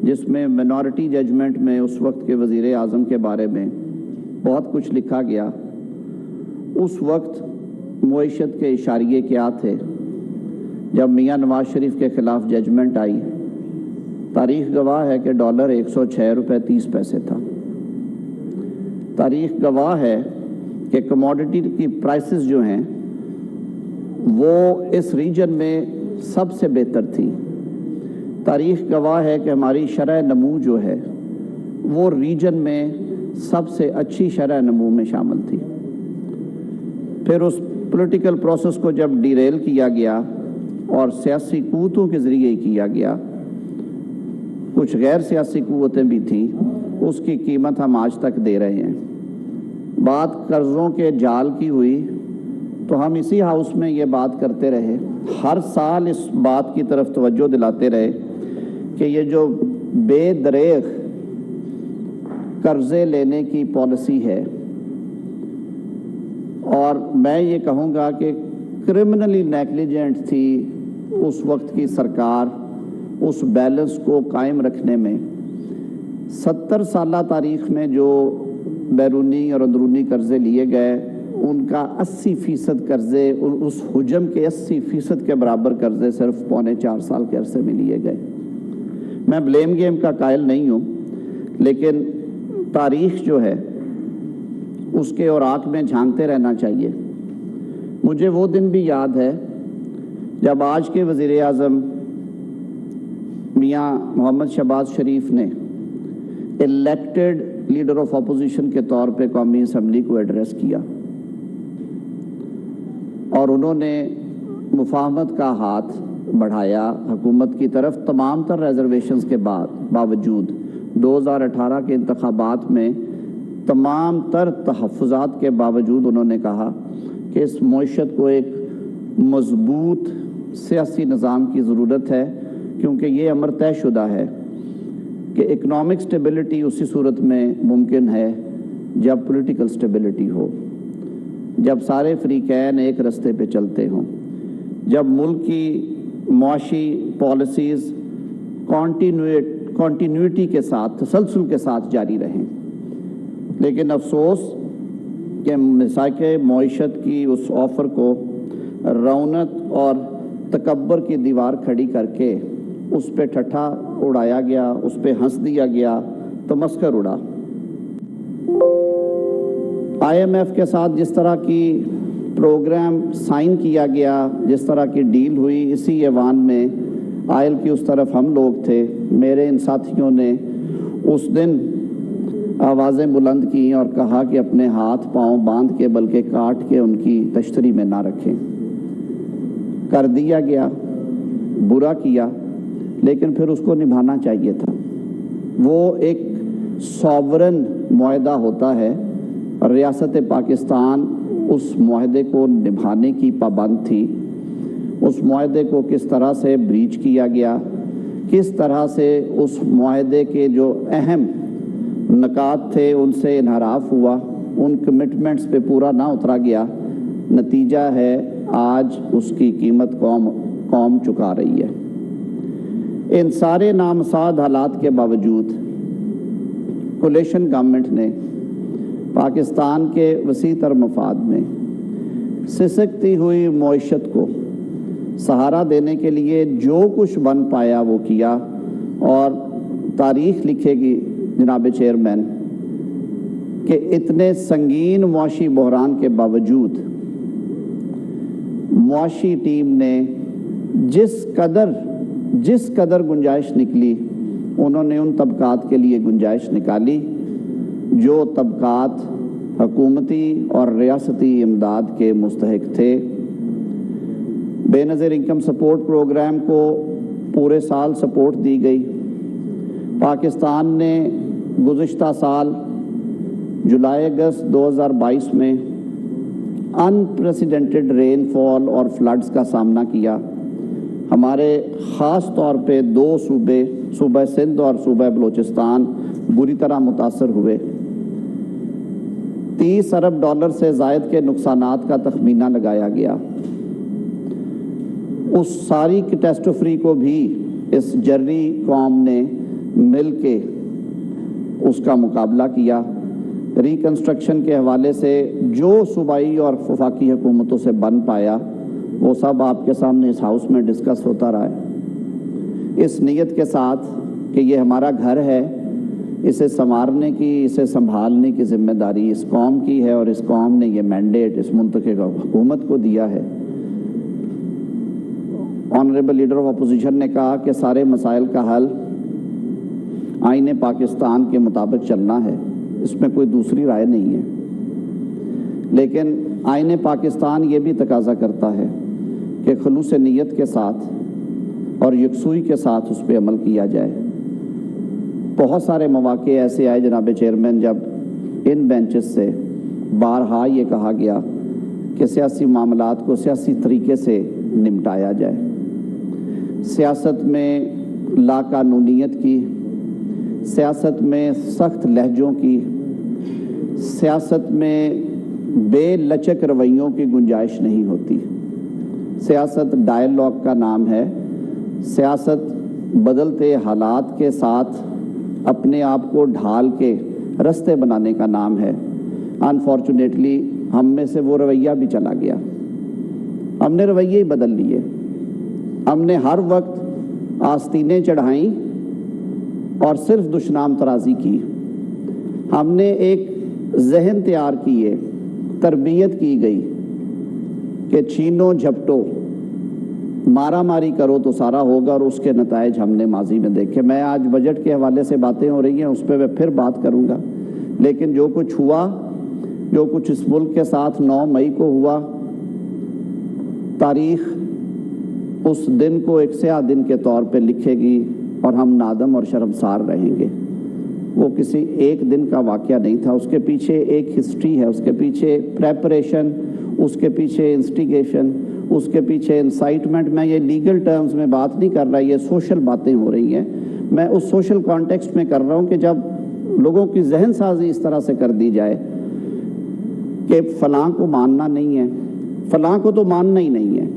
جس میں minority judgment میں اس وقت کے وزیر اعظم کے بارے میں بہت کچھ لکھا گیا۔ اس وقت معیشت کے اشاریے کیا تھے؟ جب میاں نواز شریف کے خلاف ججمنٹ آئی، تاریخ گواہ ہے کہ ڈالر 106 روپے 30 پیسے تھا۔ تاریخ گواہ ہے کہ کموڈٹی کی پرائسز جو ہیں وہ اس ریجن میں سب سے بہتر تھی۔ تاریخ گواہ ہے کہ ہماری شرح نمو جو ہے وہ ریجن میں سب سے اچھی شرح نمو میں شامل تھی۔ پھر اس پولیٹیکل پروسیس کو جب ڈیریل کیا گیا اور سیاسی قوتوں کے ذریعے کیا گیا، کچھ غیر سیاسی قوتیں بھی تھیں، اس کی قیمت ہم آج تک دے رہے ہیں۔ بات قرضوں کے جال کی ہوئی تو ہم اسی ہاؤس میں یہ بات کرتے رہے، ہر سال اس بات کی طرف توجہ دلاتے رہے کہ یہ جو بے دریغ قرضے لینے کی پالیسی ہے، اور میں یہ کہوں گا کہ کرمنلی نیگلیجنٹ تھی اس وقت کی سرکار اس بیلنس کو قائم رکھنے میں۔ 70 سالہ تاریخ میں جو بیرونی اور اندرونی قرضے لیے گئے، ان کا 80% قرضے، اس حجم کے 80% کے برابر قرضے صرف 3.25 سال کے عرصے میں لیے گئے۔ میں بلیم گیم کا قائل نہیں ہوں، لیکن تاریخ جو ہے اس کے اوراق میں جھانکتے رہنا چاہیے۔ مجھے وہ دن بھی یاد ہے جب آج کے وزیر اعظم میاں محمد شہباز شریف نے الیکٹڈ لیڈر آف اپوزیشن کے طور پہ قومی اسمبلی کو ایڈریس کیا، اور انہوں نے مفاہمت کا ہاتھ بڑھایا حکومت کی طرف۔ تمام تر ریزرویشنز کے باوجود 2018 کے انتخابات میں تمام تر تحفظات کے باوجود انہوں نے کہا کہ اس معیشت کو ایک مضبوط سیاسی نظام کی ضرورت ہے، کیونکہ یہ امر طے شدہ ہے کہ اکنامک سٹیبلٹی اسی صورت میں ممکن ہے جب پولیٹیکل سٹیبلٹی ہو، جب سارے فریقین ایک رستے پہ چلتے ہوں، جب ملک کی معاشی پالیسیز کانٹینیوٹی کے ساتھ، تسلسل کے ساتھ جاری رہیں۔ لیکن افسوس کہ مسائل معیشت کی اس آفر کو رونق اور تکبر کی دیوار کھڑی کر کے اس پہ ٹھٹھا اڑایا گیا، اس پہ ہنس دیا گیا، تمسخر اڑا۔ IMF کے ساتھ جس طرح کی پروگرام سائن کیا گیا، جس طرح کی ڈیل ہوئی، اسی ایوان میں آئل کی اس طرف ہم لوگ تھے۔ میرے ان ساتھیوں نے اس دن آوازیں بلند کی اور کہا کہ اپنے ہاتھ پاؤں باندھ کے بلکہ کاٹ کے ان کی تشتری میں نہ رکھیں۔ کر دیا گیا، برا کیا، لیکن پھر اس کو نبھانا چاہیے تھا۔ وہ ایک ساورن معاہدہ ہوتا ہے، ریاست پاکستان اس معاہدے کو نبھانے کی پابند تھی۔ اس معاہدے کو کس طرح سے بریچ کیا گیا، کس طرح سے اس معاہدے کے جو اہم نکات تھے ان سے انحراف ہوا، ان کمٹمنٹس پہ پورا نہ اترا گیا، نتیجہ ہے آج اس کی قیمت قوم چکا رہی ہے۔ ان سارے نامساعد حالات کے باوجود کولیشن گورنمنٹ نے پاکستان کے وسیع تر مفاد میں سسکتی ہوئی معیشت کو سہارا دینے کے لیے جو کچھ بن پایا وہ کیا، اور تاریخ لکھے گی جناب چیئرمین کہ اتنے سنگین معاشی بحران کے باوجود معاشی ٹیم نے جس قدر گنجائش نکلی، انہوں نے ان طبقات کے لیے گنجائش نکالی جو طبقات حکومتی اور ریاستی امداد کے مستحق تھے۔ بے نظیر انکم سپورٹ پروگرام کو پورے سال سپورٹ دی گئی۔ پاکستان نے گزشتہ سال جولائی اگست 2022 میں انپریسیڈنٹڈ رین فال اور فلڈز کا سامنا کیا۔ ہمارے خاص طور پہ دو صوبہ سندھ اور صوبہ بلوچستان بری طرح متاثر ہوئے۔ 30 ارب ڈالر سے زائد کے نقصانات کا تخمینہ لگایا گیا۔ اس ساری کیٹاسٹروفی کو بھی اس جرری قوم نے مل کے اس کا مقابلہ کیا۔ ریکنسٹرکشن کے حوالے سے جو صوبائی اور وفاقی حکومتوں سے بن پایا وہ سب آپ کے سامنے اس ہاؤس میں ڈسکس ہوتا رہا ہے، اس نیت کے ساتھ کہ یہ ہمارا گھر ہے، اسے سنوارنے کی، اسے سنبھالنے کی ذمہ داری اس قوم کی ہے، اور اس قوم نے یہ مینڈیٹ اس منتخب حکومت کو دیا ہے۔ آنریبل لیڈر آف اپوزیشن نے کہا کہ سارے مسائل کا حل آئین پاکستان کے مطابق چلنا ہے، اس میں کوئی دوسری رائے نہیں ہے، لیکن آئین پاکستان یہ بھی تقاضا کرتا ہے کہ خلوص نیت کے ساتھ اور یکسوئی کے ساتھ اس پہ عمل کیا جائے۔ بہت سارے مواقع ایسے آئے جناب چیئرمین جب ان بینچز سے بارہا یہ کہا گیا کہ سیاسی معاملات کو سیاسی طریقے سے نمٹایا جائے۔ سیاست میں لا قانونیت کی، سیاست میں سخت لہجوں کی، سیاست میں بے لچک رویوں کی گنجائش نہیں ہوتی۔ سیاست ڈائیلاگ کا نام ہے، سیاست بدلتے حالات کے ساتھ اپنے آپ کو ڈھال کے رستے بنانے کا نام ہے۔ انفارچونیٹلی ہم میں سے وہ رویہ بھی چلا گیا، ہم نے رویے ہی بدل لیے، ہم نے ہر وقت آستینیں چڑھائیں اور صرف دشنام ترازی کی۔ ہم نے ایک ذہن تیار کیے، تربیت کی گئی کہ چھینو جھپٹو، مارا ماری کرو تو سارا ہوگا، اور اس کے نتائج ہم نے ماضی میں دیکھے۔ میں آج بجٹ کے حوالے سے باتیں ہو رہی ہیں، اس پہ میں پھر بات کروں گا، لیکن جو کچھ ہوا، جو کچھ اس ملک کے ساتھ 9 مئی کو ہوا، تاریخ اس دن کو ایک سیاہ دن کے طور پہ لکھے گی اور ہم نادم اور شرمسار رہیں گے۔ وہ کسی ایک دن کا واقعہ نہیں تھا، اس کے پیچھے ایک ہسٹری ہے، اس کے پیچھے پریپریشن، اس کے پیچھے انسٹیگیشن، اس کے پیچھے انسائٹمنٹ۔ میں یہ لیگل ٹرمز میں بات نہیں کر رہا، یہ سوشل باتیں ہو رہی ہیں، میں اس سوشل کانٹیکسٹ میں کر رہا ہوں کہ جب لوگوں کی ذہن سازی اس طرح سے کر دی جائے کہ فلاں کو ماننا نہیں ہے، فلاں کو تو ماننا ہی نہیں ہے،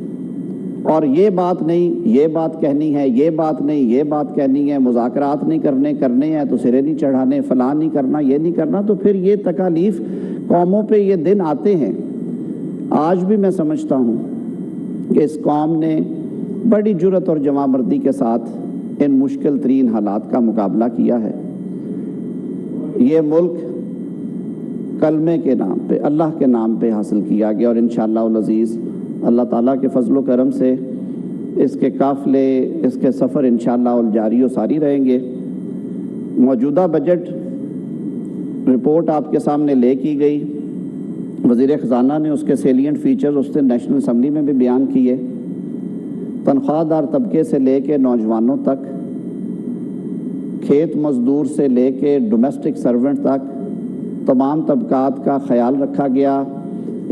اور یہ بات نہیں، یہ بات کہنی ہے، یہ بات نہیں، یہ بات کہنی ہے، مذاکرات نہیں کرنے ہیں تو سرے نہیں چڑھانے، فلاں نہیں کرنا، یہ نہیں کرنا، تو پھر یہ تکالیف قوموں پہ یہ دن آتے ہیں۔ آج بھی میں سمجھتا ہوں کہ اس قوم نے بڑی جرأت اور جواں مردی کے ساتھ ان مشکل ترین حالات کا مقابلہ کیا ہے۔ یہ ملک کلمے کے نام پہ، اللہ کے نام پہ حاصل کیا گیا، اور انشاءاللہ العزیز اللہ تعالیٰ کے فضل و کرم سے اس کے قافلے، اس کے سفر انشاءاللہ جاری و ساری رہیں گے۔ موجودہ بجٹ رپورٹ آپ کے سامنے لے کی گئی، وزیر خزانہ نے اس کے سیلینٹ فیچرز اس نے نیشنل اسمبلی میں بھی بیان کیے۔ تنخواہ دار طبقے سے لے کے نوجوانوں تک، کھیت مزدور سے لے کے ڈومیسٹک سرونٹ تک، تمام طبقات کا خیال رکھا گیا۔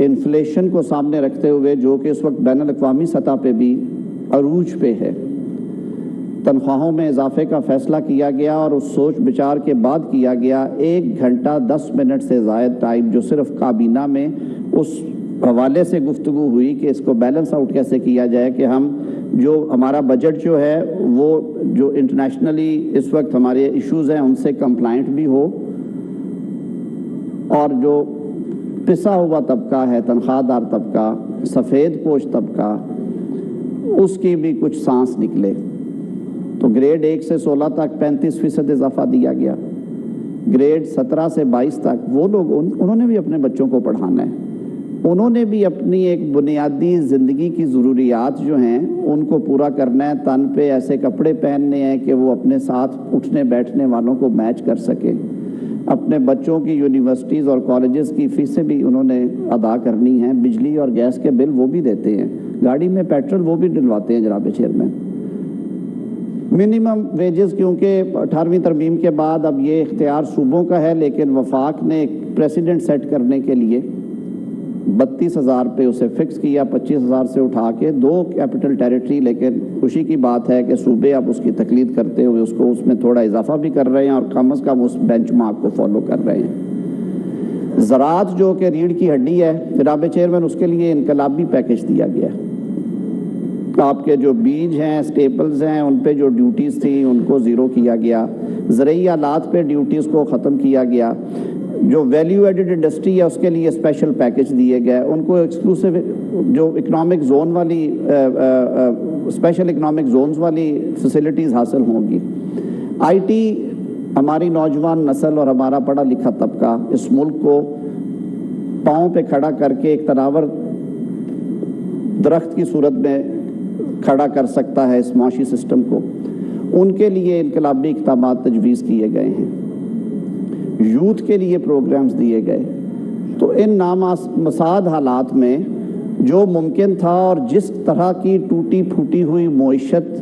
انفلیشن کو سامنے رکھتے ہوئے، جو کہ اس وقت بین الاقوامی سطح پہ بھی عروج پہ ہے، تنخواہوں میں اضافے کا فیصلہ کیا گیا، اور اس سوچ بچار کے بعد کیا گیا۔ 1 گھنٹہ 10 منٹ سے زائد ٹائم جو صرف کابینہ میں اس حوالے سے گفتگو ہوئی کہ اس کو بیلنس آؤٹ کیسے کیا جائے کہ ہم جو ہمارا بجٹ جو ہے وہ جو انٹرنیشنلی اس وقت ہمارے ایشوز ہیں ان سے کمپلائنٹ بھی ہو، اور جو پسا ہوا طبقہ ہے، تنخواہ دار طبقہ، سفید پوش طبقہ، اس کی بھی کچھ سانس نکلے۔ تو گریڈ 1 سے 16 تک 35% اضافہ دیا گیا، گریڈ 17 سے 22 تک وہ لوگ انہوں نے بھی اپنے بچوں کو پڑھانا ہے، انہوں نے بھی اپنی ایک بنیادی زندگی کی ضروریات جو ہیں ان کو پورا کرنا ہے، تن پہ ایسے کپڑے پہننے ہیں کہ وہ اپنے ساتھ اٹھنے بیٹھنے والوں کو میچ کر سکے، اپنے بچوں کی یونیورسٹیز اور کالجز کی فیسیں بھی انہوں نے ادا کرنی ہیں، بجلی اور گیس کے بل وہ بھی دیتے ہیں، گاڑی میں پیٹرول وہ بھی ڈلواتے ہیں جناب چیئرمین۔ منیمم ویجز کیونکہ 18ویں ترمیم کے بعد اب یہ اختیار صوبوں کا ہے، لیکن وفاق نے ایک پریسیڈنٹ سیٹ کرنے کے لیے 32,000 پہ اسے فکس کیا، 25,000 سے اٹھا کے 2 کیپٹل ٹیریٹری، لیکن خوشی کی بات ہے کہ صوبے اب اس کی تقلید کرتے ہوئے اس کو اس میں تھوڑا اضافہ بھی کر رہے ہیں اور کم از کم اس بینچ مارک کو فالو کر رہے ہیں۔ زراعت جو کہ ریڑھ کی ہڈی ہے جناب چیئرمین، اس کے لیے انقلابی پیکج دیا گیا ہے۔ آپ کے جو بیج ہیں، سٹیپلز ہیں، ان پہ جو ڈیوٹیز تھی ان کو زیرو کیا گیا، زرعی آلات پہ ڈیوٹیز کو ختم کیا گیا، جو ویلیو ایڈڈ انڈسٹری ہے اس کے لیے اسپیشل پیکج دیے گئے، ان کو ایکسکلوسیو جو اکنامک زون والی اسپیشل اکنامک زونز والی فیسلٹیز حاصل ہوں گی۔ آئی ٹی، ہماری نوجوان نسل اور ہمارا پڑھا لکھا طبقہ اس ملک کو پاؤں پہ کھڑا کر کے ایک تناور درخت کی صورت میں کھڑا کر سکتا ہے اس معاشی سسٹم کو، ان کے لیے انقلابی اقدامات تجویز کیے گئے ہیں، یوتھ کے لیے پروگرامز دیے گئے۔ تو ان نامساعد حالات میں جو ممکن تھا اور جس طرح کی ٹوٹی پھوٹی ہوئی معیشت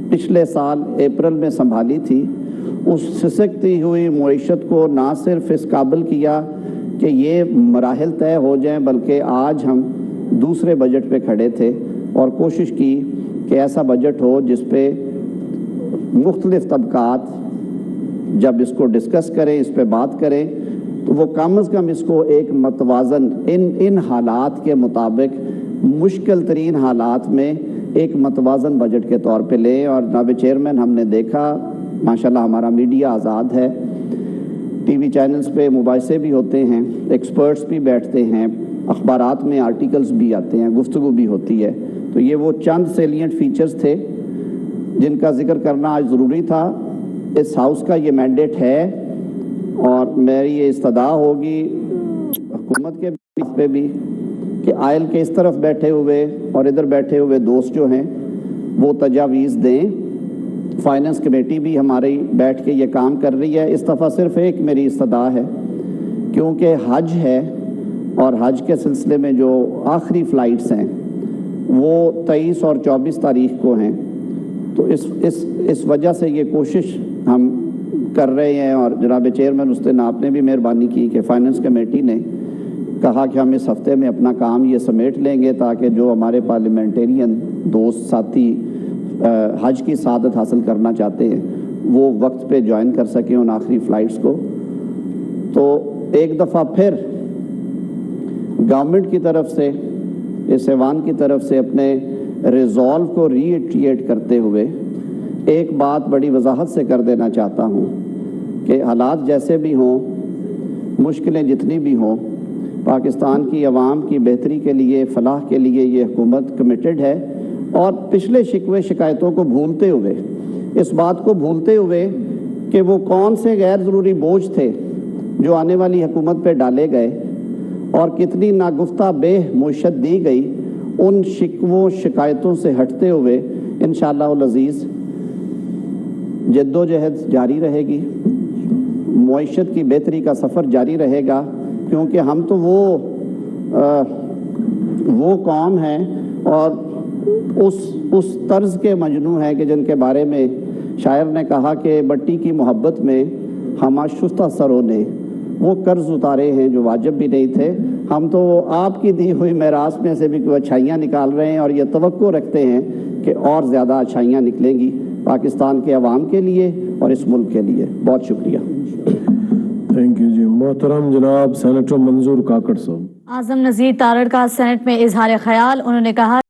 پچھلے سال اپریل میں سنبھالی تھی، اس سسکتی ہوئی معیشت کو نہ صرف اس قابل کیا کہ یہ مراحل طے ہو جائیں، بلکہ آج ہم دوسرے بجٹ پہ کھڑے تھے اور کوشش کی کہ ایسا بجٹ ہو جس پہ مختلف طبقات جب اس کو ڈسکس کریں، اس پہ بات کریں، تو وہ کم از کم اس کو ایک متوازن ان حالات کے مطابق مشکل ترین حالات میں ایک متوازن بجٹ کے طور پہ لیں۔ اور جناب چیئرمین، ہم نے دیکھا ماشاءاللہ ہمارا میڈیا آزاد ہے، ٹی وی چینلز پہ مباحثے بھی ہوتے ہیں، ایکسپرٹس بھی بیٹھتے ہیں، اخبارات میں آرٹیکلز بھی آتے ہیں، گفتگو بھی ہوتی ہے۔ تو یہ وہ چند سیلینٹ فیچرز تھے جن کا ذکر کرنا آج ضروری تھا۔ اس ہاؤس کا یہ مینڈیٹ ہے اور میری یہ استدعا ہوگی حکومت کے پہ بھی کہ آئل کے اس طرف بیٹھے ہوئے اور ادھر بیٹھے ہوئے دوست جو ہیں وہ تجاویز دیں۔ فائننس کمیٹی بھی ہماری بیٹھ کے یہ کام کر رہی ہے۔ اس دفعہ صرف ایک میری استدعا ہے، کیونکہ حج ہے اور حج کے سلسلے میں جو آخری فلائٹس ہیں وہ 23 اور 24 تاریخ کو ہیں، تو اس وجہ سے یہ کوشش ہم کر رہے ہیں۔ اور جناب چیئرمین اس دن آپ نے بھی مہربانی کی کہ فائننس کمیٹی نے کہا کہ ہم اس ہفتے میں اپنا کام یہ سمیٹ لیں گے تاکہ جو ہمارے پارلیمنٹیرین دوست ساتھی حج کی سعادت حاصل کرنا چاہتے ہیں وہ وقت پہ جوائن کر سکیں ان آخری فلائٹس کو۔ تو ایک دفعہ پھر گورنمنٹ کی طرف سے، اس ایوان کی طرف سے اپنے ریزولو کو ری ایٹریٹ کرتے ہوئے ایک بات بڑی وضاحت سے کر دینا چاہتا ہوں کہ حالات جیسے بھی ہوں، مشکلیں جتنی بھی ہوں، پاکستان کی عوام کی بہتری کے لیے، فلاح کے لیے یہ حکومت کمیٹڈ ہے۔ اور پچھلے شکوے شکایتوں کو بھولتے ہوئے، اس بات کو بھولتے ہوئے کہ وہ کون سے غیر ضروری بوجھ تھے جو آنے والی حکومت پہ ڈالے گئے اور کتنی ناگفتہ بے معیشت دی گئی، ان شکووں شکایتوں سے ہٹتے ہوئے انشاءاللہ العزیز جد و جہد جاری رہے گی، معیشت کی بہتری کا سفر جاری رہے گا، کیونکہ ہم تو وہ قوم ہیں اور اس طرز کے مجنوں ہیں کہ جن کے بارے میں شاعر نے کہا کہ بٹی کی محبت میں ہم شستہ سروں نے وہ قرض اتارے ہیں جو واجب بھی نہیں تھے۔ ہم تو آپ کی دی ہوئی میراث میں سے بھی کوئی اچھائیاں نکال رہے ہیں اور یہ توقع رکھتے ہیں کہ اور زیادہ اچھائیاں نکلیں گی پاکستان کے عوام کے لیے اور اس ملک کے لیے۔ بہت شکریہ۔ تھینک یو جی۔ محترم جناب سینیٹر منظور کاکڑ صاحب۔ اعظم نذیر تارڑ کا سینٹ میں اظہار خیال، انہوں نے کہا